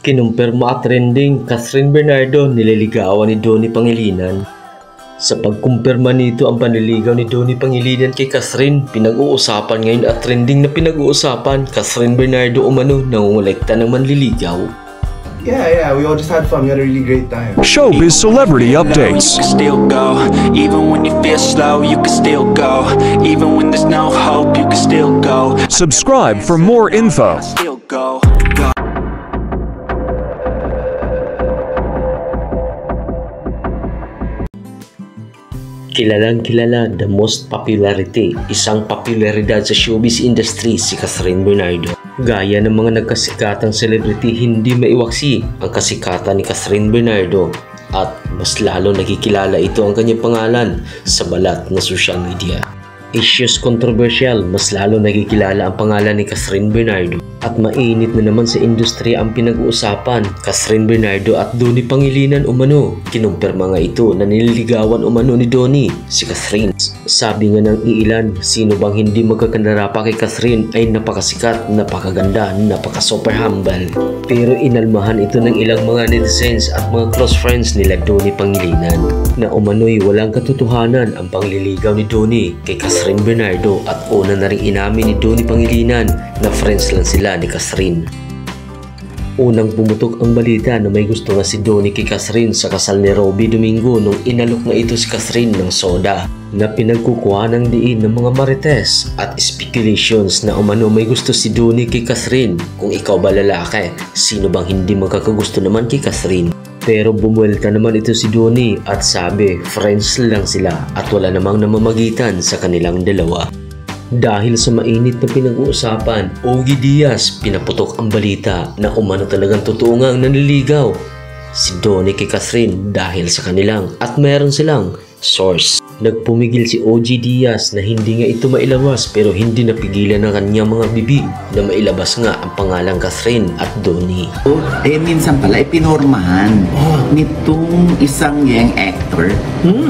Kinumpirma at trending, Catherine Bernardo nililigawan ni Donnie Pangilinan. Sa pagkumpirma nito ang panliligaw ni Donnie Pangilinan kay Catherine, pinag-uusapan ngayon at trending na pinag-uusapan, Catherine Bernardo umano nangungulekta ng manliligaw. Yeah, we all just had fun. We had a really great time. Showbiz celebrity updates. You can still go, even when you feel slow. You can still go, even when there's no hope. You can still go. Subscribe for more info. Still go. Kilalang kilala, the most popularity, isang popularidad sa showbiz industry si Catherine Bernardo. Gaya ng mga nagkasikatang celebrity, hindi maiwaksi ang kasikatan ni Catherine Bernardo at mas lalo nakikilala ito ang kanyang pangalan sa balat na social media. Issues controversial, mas lalo nakikilala ang pangalan ni Catherine Bernardo. At mainit na naman sa industriya ang pinag-uusapan, Catherine Bernardo at Donnie Pangilinan umano. Kinumpirma nga ito na nililigawan umano ni Donnie si Catherine. Sabi nga ng iilan, sino bang hindi magkakandarapa kay Catherine ay napakasikat, napakaganda, napaka-super humble. Pero inalmahan ito ng ilang mga netizens at mga close friends nila Donnie Pangilinan na umano'y walang katotohanan ang pangliligaw ni Donnie kay Catherine Bernardo at una na rin inamin ni Donnie Pangilinan na friends lang sila ni Catherine. Unang pumutok ang balita na may gusto nga si Donnie kay Catherine sa kasal ni Robby Domingo nung inalok na ito si Catherine ng soda na pinagkukuha ng diin ng mga marites at speculations na umano may gusto si Donnie kay Catherine. Kung ikaw ba lalaki, sino bang hindi magkakagusto naman kay Catherine? Pero bumuelta naman ito si Donnie at sabi friends lang sila at wala namang namamagitan sa kanilang dalawa. Dahil sa mainit na pinag-uusapan, Ogie Diaz pinaputok ang balita na umano talagang totoo nga ang nanliligaw si Donnie kay Catherine dahil sa kanilang at meron silang source. Nagpumigil si Ogie Diaz na hindi nga ito mailabas pero hindi napigilan ng kanyang mga bibig na mailabas nga ang pangalang Catherine at Donnie. Minsan pala ipinormahan nitong isang young actor,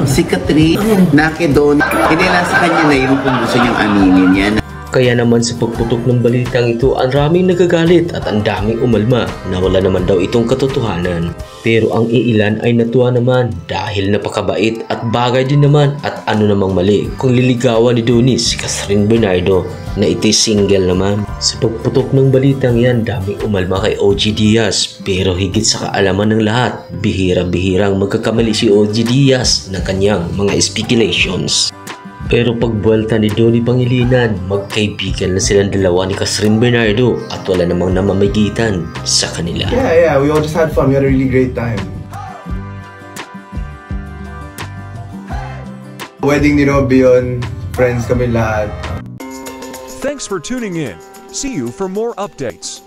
si Catherine, na kay Donnie. Hindi lang sa kanya na yun kung gusto niyang aminin yan. Kaya naman sa pagputok ng balitang ito, ang raming nagagalit at ang daming umalma na wala naman daw itong katotohanan. Pero ang iilan ay natuwa naman dahil napakabait at bagay din naman at ano namang mali kung liligawan ni Donnie si Catherine Bernardo na ito'y single naman. Sa pagputok ng balitang yan, daming umalma kay Ogie Diaz pero higit sa kaalaman ng lahat, bihira-bihirang magkakamali si Ogie Diaz ng kanyang mga speculations. Pero pagbuelta ni Donnie Pangilinan, magkaibigan na silang dalawa ni Catherine Bernardo at wala namang namamagitan sa kanila. Yeah, we all just had fun. We had a really great time. Wedding ni Robby yun, friends kami lahat. Thanks for tuning in. See you for more updates.